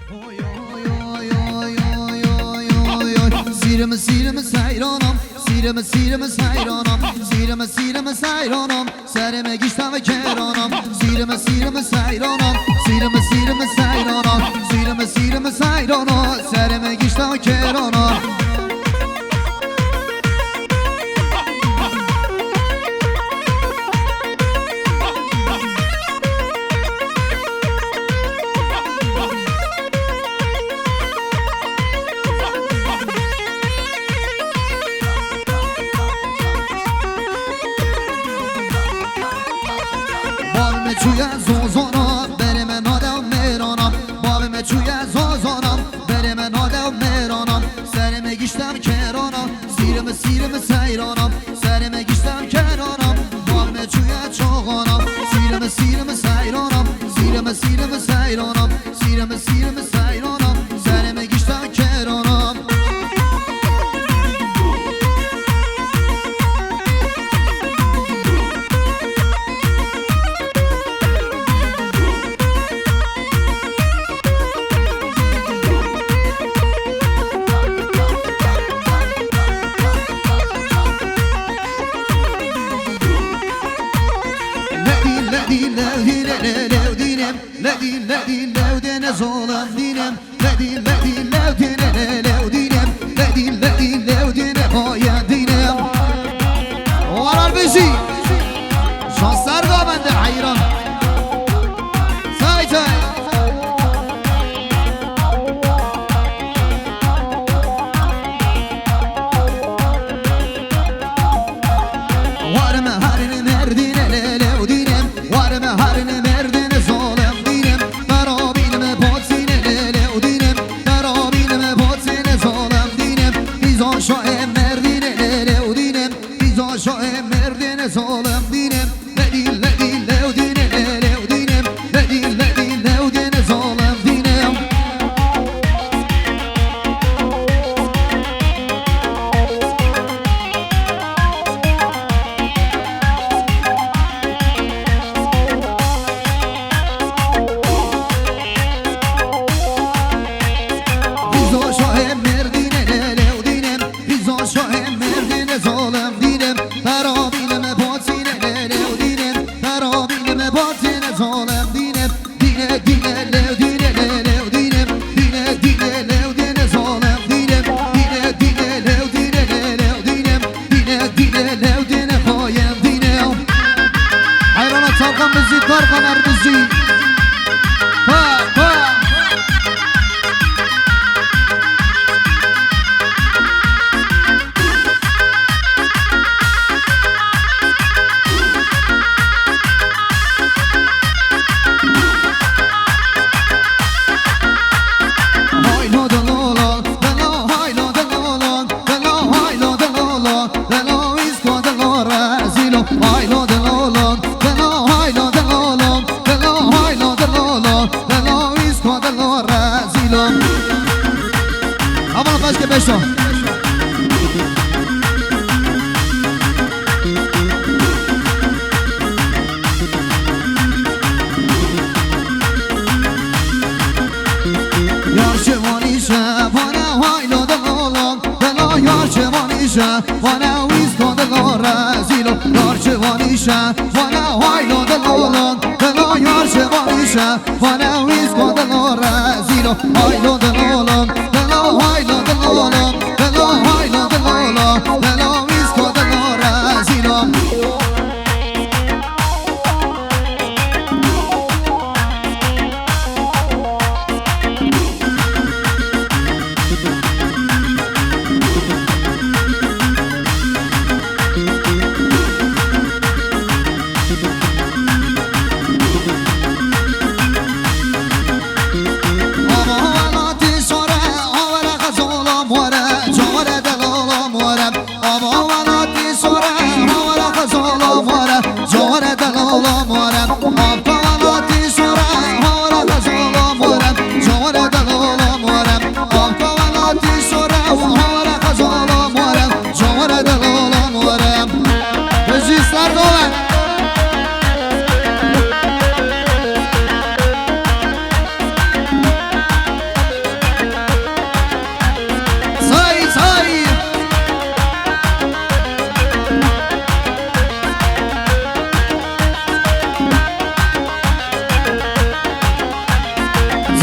سیرم سیرانم سیرم سیرانم سرم گیشتم کرانم سیرم سیرانم سیرم سیرانم سرم گیشتم کرانم چوی زوزانم برم نادم میرانم بالم چوی زوزانم برم نادم میرانم سرم گیشتم کرانم سیرم سیرانم سرم گیشتم کرانم بالم چوی چاغانم سیرم سیرانم سیرم سیرانم سرم گیشتم کرانم لدين زولم دينم لدين هاي دينم ورا البيزي شان سرقا بند حيران ساي وارم هرن مردين لودينم وارم هرن مردين زولم دينم برابين باتين لودينم برابين باتين زولم دينم بيزان شاهم مردين لودينم بيزان شاهم مردين زولم دينم لدين لودين زولم دينم طرقم بزي طرقم اربزي وانا ويسكو دلو رازيلو يارش وانيشا وانا وايلو دلو لون دلو يارش وانيشا وانا ويسكو دلو رازيلو وايلو دلو لون دلو وايلو دلو لون دلو وايلو دلو لون دلو ويسكو دلو رازيلو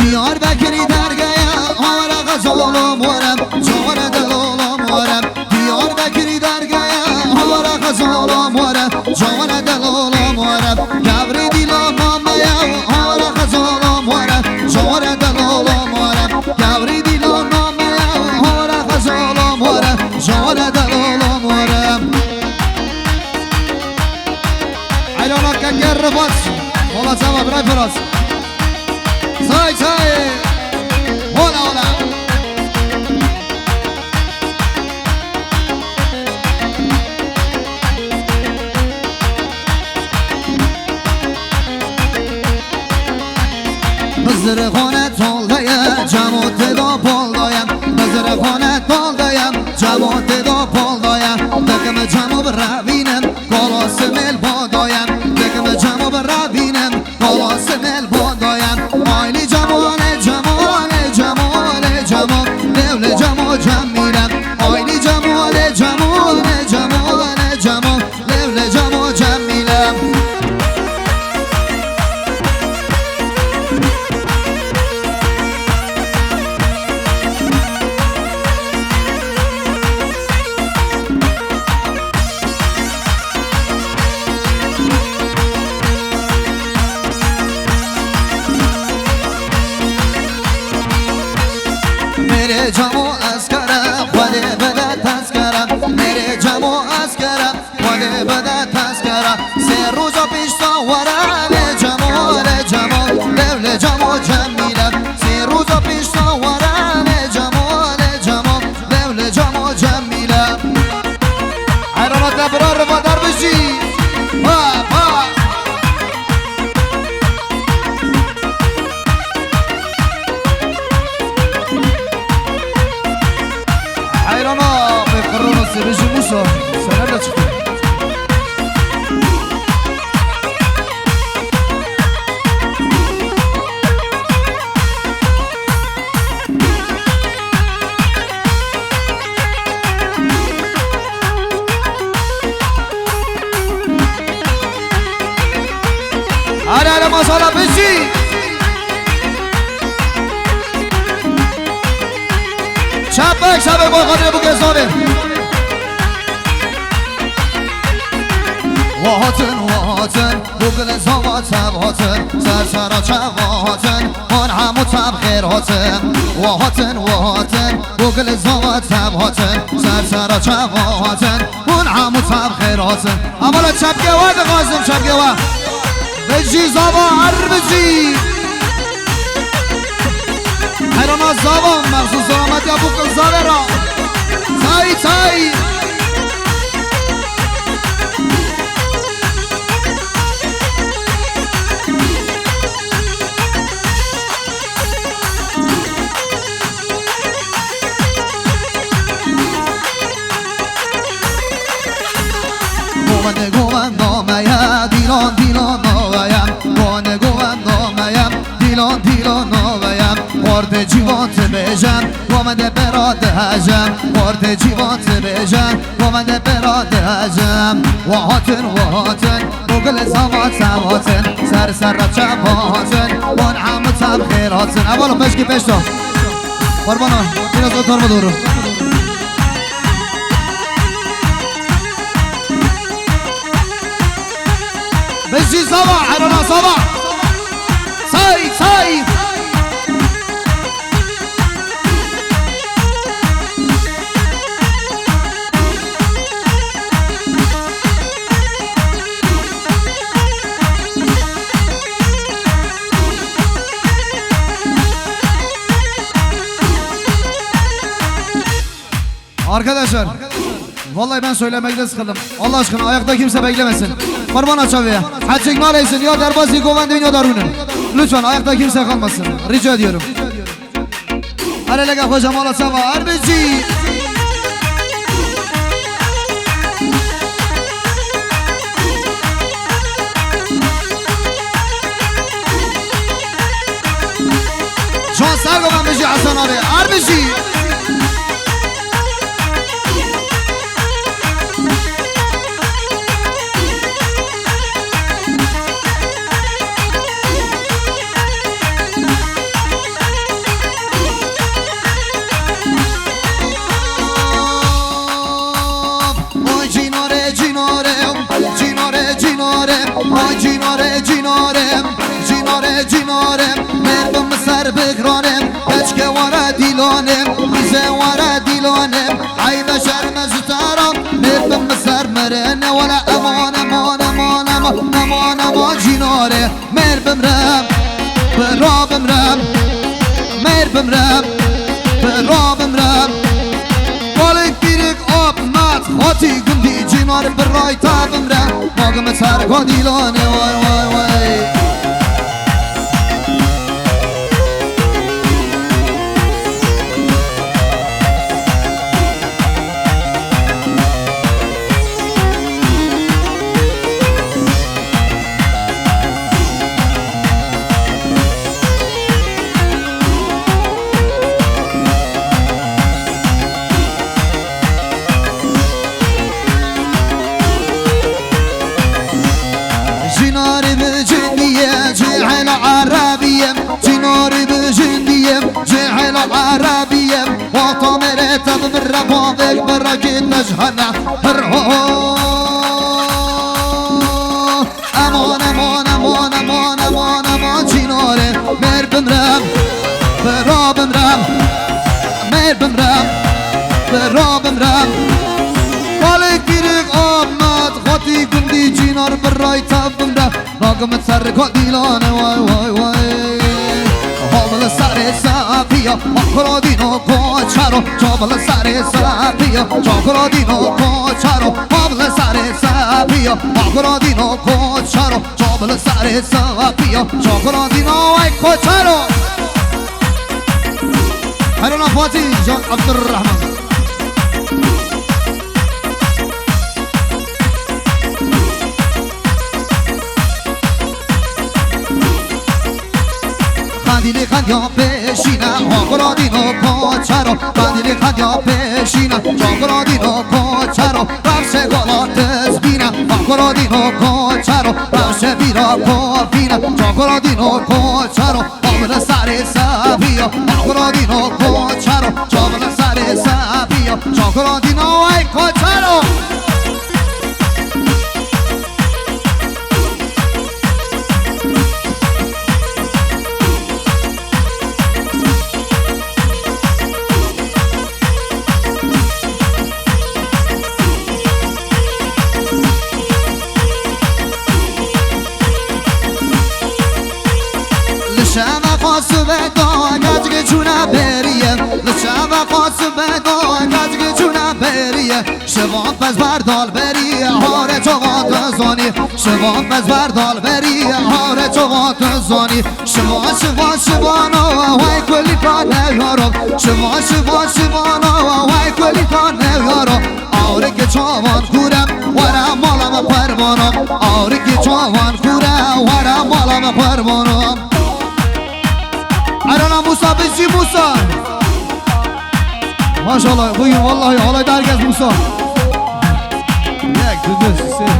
دیار بکری درگه آمر غزالم ورم جان دلالم ورم دیار بکری درگه آمر غزالم ورم جان دلالم ورم گبری دیلان نامه آمر غزالم ورم جان دلالم ورم گبری دیلان نامه آمر غزالم ورم جان دلالم ورم ایرانا کنگر رفاس والا سوا برای فراس سای سای هولا هولا بزر خانه تالدایم جماعت دا پالدایم بزر خانه تالدایم جماعت دا پالدایم دکم جمع بروینم کالاس مل بادایم دکم جمع بروینم کالاس مل بادایم آیلی جمال جمال جمال جمال لول جمال جم میرم آیلی جمال جمال جمال جمال لول جمال جم میرم میره جمع از کرم خواده بده تذکرم میره جمع از کرم خواده بده تذکرم سه روزا پیش ساورم جمال جمال لول جمال جم میرم سه روزا پیش ساورم جمال جمال لول جمال جم میرم حیرانات نبرار وادار بشی حیرانا به قرار سرش موسا سنه چطور آره ماسالا بشی شبک با خاطر بو گزاره واتن واتن بوگل زوات واتن سرسرا چواتن آن همو تب خیر هاتن واتن واتن بوگل زوات واتن سرسرا چواتن آن همو تب خیر هاتن اولا چپگه واد قاسم چپگه واد بجی زوا هر بجی حیرانا زوا مخصوص سلامتی ابو کلزاده را تای تای گومن نامیم دیلان دیلان نامیم گومن نامیم دیلان دیلان نامیم خورد جیوانت بجم گومده براد هجم خورد جیوانت بجم گومده براد هجم واتن واتن بگل زوات زواتن سر سر را چواتن وان همه تب خیراتن اولا پشکی پشتا قربانا این از اتار بدورو بجي صبا حرنا صبا ساي ساي Arkadaşlar vallahi ben söylemekte sıkıldım. Allah aşkına ayakta kimse beklemesin. Parmağını açavıya. Haçık naleysin ya derbasi kovandın ya darunun. Lütfen ayakta kimse kalmasın. Rica ediyorum. Arelege hocam Allah sabah Erbici. Şan Sergoban Bici Hasan abi Erbici. جینارم مربم سر بگرانم کچکه واره دیلانم ریزه واره دیلانم عیب شرم زتارم مربم سر مرنه ولا امان امان امان امان امان امان جیناره مربم رم برابم رم مربم رم برابم رم بالک بیرک آب مات خاطی گندی جینار برای تابم رم ماگم سرکا دیلانه وای وای وای جناري بجندية جعل عربية جناري بجندية جعل عربية وطمرة تضمر فاضك بركة نجهنا امان امان امان امان امان امان جناري مربم رم برابم رم مربم رم برابم رم بالك بيرك آمد خاطي گندی جینار برای تبم رفت ناگم سرکا دیلانه وای وای وای حامل سر سپیا آکرادینو کوچرو جابل سر سپیا جاکرادینو کوچرو حامل سر سپیا آکرادینو کوچرو جابل سر سپیا جاکرادینو وای کوچرو حیرانا فاتی جان عبدالرحمن قندیلی خندیا پیشینم آقرادینو کوچرو قندیلی خندیا پیشینم جاقرادینو کوچرو رفش گالات زبینم آقرادینو کوچرو رفش بیرا کوفینم جاقرادینو کوچرو آمل سر سبیا آقرادینو کوچرو جامل سر سبیا جاقرادینو ای کوچرو لشما قاس بدا گجگ جونا بریه لشما قاس بدا گجگ جونا بریه شوام پس بردال بریه هار چوات زانی شوام پس بردال بریه هار چوات زانی شما شما شوانا وای کلی کار نیارم شما شما شوانا وای کلی کار نیارم آره که چاوان کورم ورم مالم پروانم آره که چاوان کورم ورم مالم پروانم عرانا موسى بنجي موسى ما شاء الله خويا والله الله يدارك موسى ياك تدوس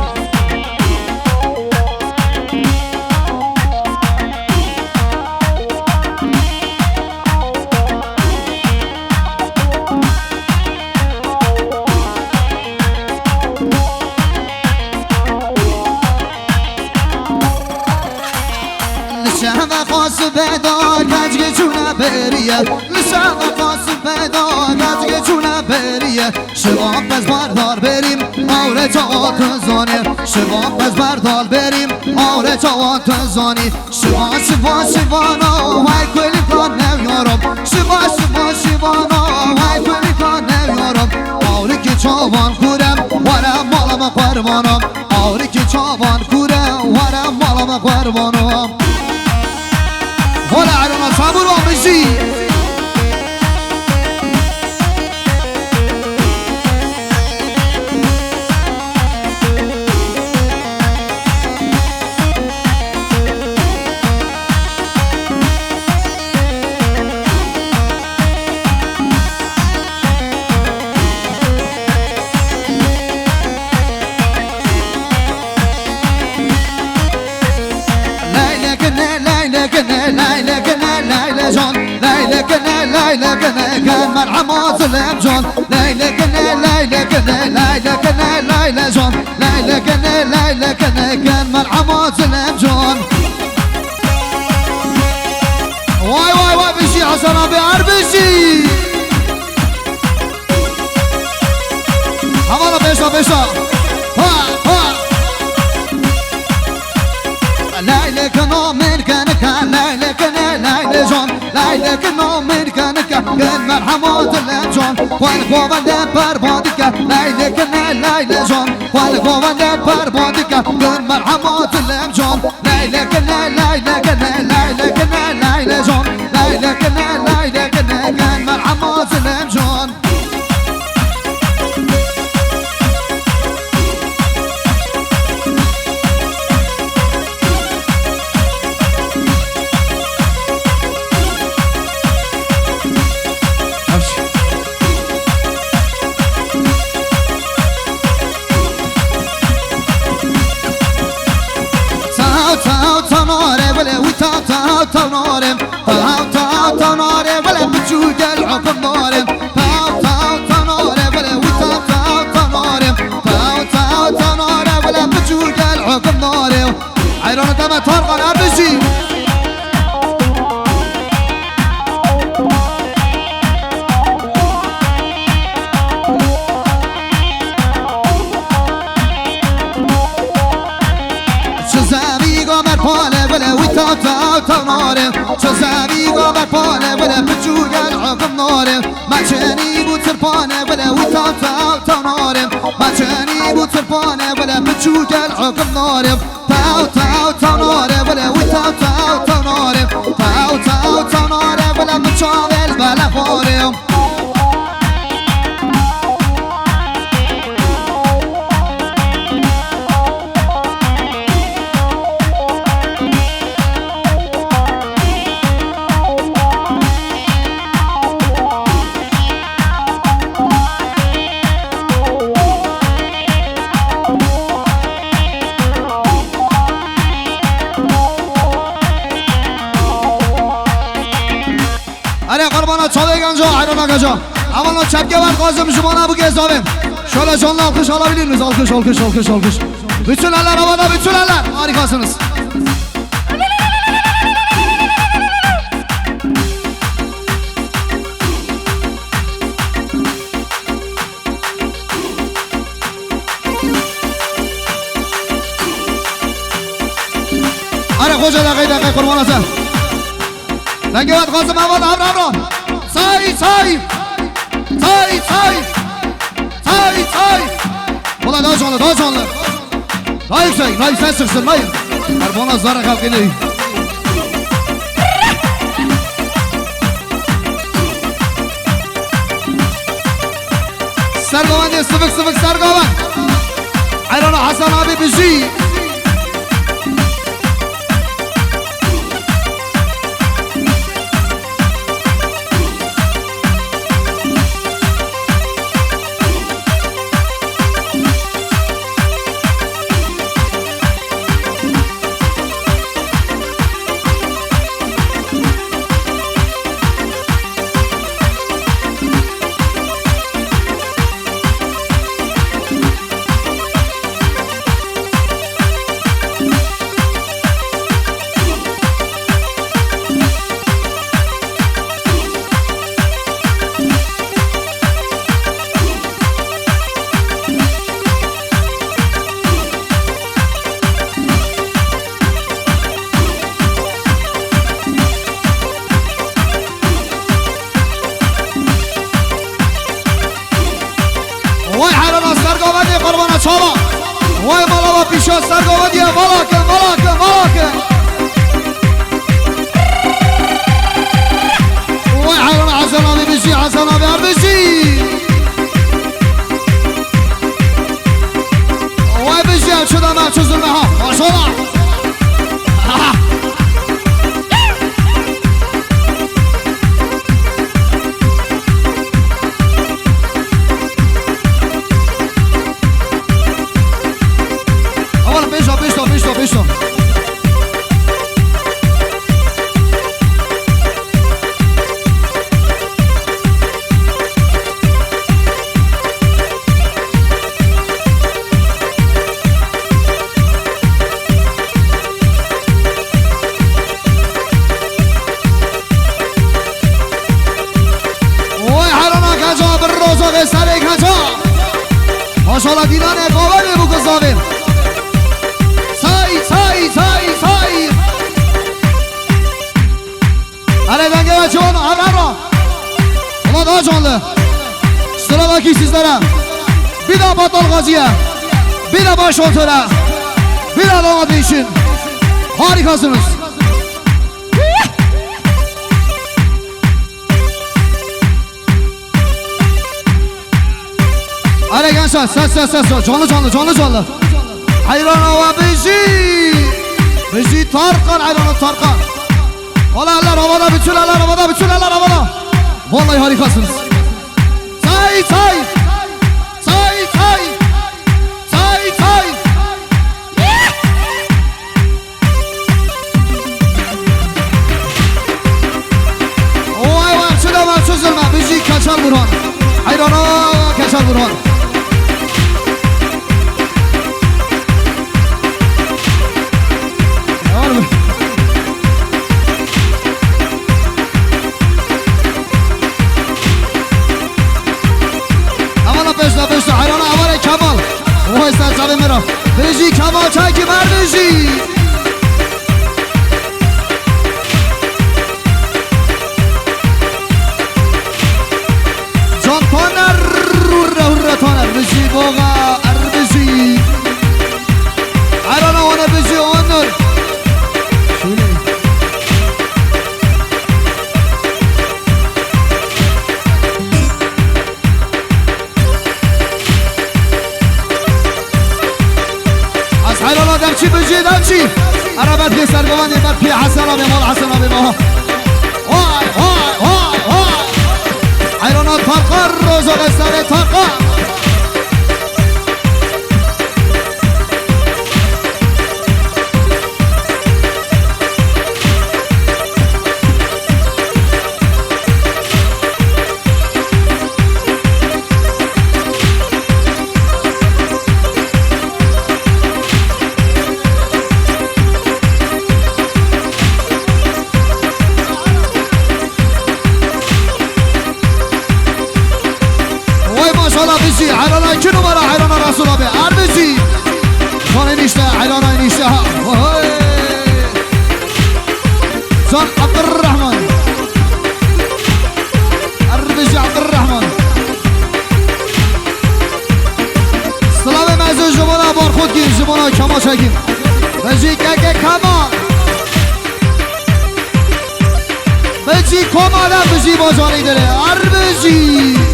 لشهر خاص بدا گجگ جونه بریه لشهر خاص بدا گجگ جونه بریه شوام پس بردار بریم آره جوات زانی شوام پس بردار بریم آره جوات زانی شوا شوا شوانا وای کلی کار نیارم شوا شوا شوانا وای کلی کار نیارم آره که چاوان کورم ورم مالم پروانم آره که چاوان کورم ورم مالم پروانم ولا عرونا صابر ومشي ليلى كنا كان مرحمة سلام جون ليلى كنا ليلى كنا ليلى كنا ليلى جون ليلى كنا كان مرحمة سلام جون حسن آبی عربشی حوالا بشا بشا ليلك نومن كانك ليلك ليلة جون ليلك نومن كانك كان مرحمات الجون والقوة لبربادك ليلك ليلة جون والقوة لبربادك كان مرحمات الجون ليلك ليلك ليلك ليلة جون ليلك ليلك كان مرحمات الجون تاو نارم تاو نارم ولا بتشوق العقب نارم تاو نارم ولا تاو نارم تاو نارم ولا بتشوق العقب نارم عيران تما ترقى نبشي تاو نارم چو زمین قابر پانه ولی بچوگ العقب نارم مچنی بود سرپانه ولی وی تاو نارم مچنی بود سرپانه ولی بچوگ العقب نارم تاو نارم ولی وی تاو نارم تاو نارم ولی بچاول بلا فارم چاله گنجا حیران گنجا اولا چپکه بر قاسم شما نبو که حسابیم شاله جان alkış alabilir alkış bütün eller havada bütün eller harikasınız koca dakika kurban olsun lan gevat قاسم havada abra Say Ulan daha canlı daha yüksek sıksın hayır Karbona zarra kalkını Sergovan diye sıvık Sergovan Ayrana Hasan abi bizi وای مالا و پیشا سرگاودیه مالاکه وای حیران حسن آبی بشی حسن آبی هر بشی وای بشی هر شدم هر چو ظلمه ها ماشالله ماشاءالله دینان اقابل بگذاریم سای Hadi denge ve çoğun Abraham Ulan daha canlı Sıradaki sizlere Bir daha Batal Gazi'ye Bir de başoltöre Bir de damat için Harikasınız Hadi gençler ses canlı Hayran hava bizi Tarkan hayranı Tarkan Ola eller havada bütün eller havada Vallahi harikasınız Say Vay çözülme bizi Keçal Burhan Hayrana Keçal Burhan Beşte hayrana avare Kemal O ister canım mera Bizi Kemal çeki merdizi Can taner hurra taner Bizi boğa bizi Hayrana ona bizi onur Şöyle حيرانا دمشي بجي دمشي عربات لي سرقواني بركي حسنا بمال حسنا بمال واي حيرانا طرقا الروزو غساري طرقا Bizi hayrana 2 numara hayrana Rasul abi Arbizi Son enişte hayrana enişte Son Abdurrahman Arbizi Abdurrahman Sılave mezun jumana barkhud gir jumana Kemal çekin Bizi keke Kemal Bizi komada bizi bozanı dere Arbizi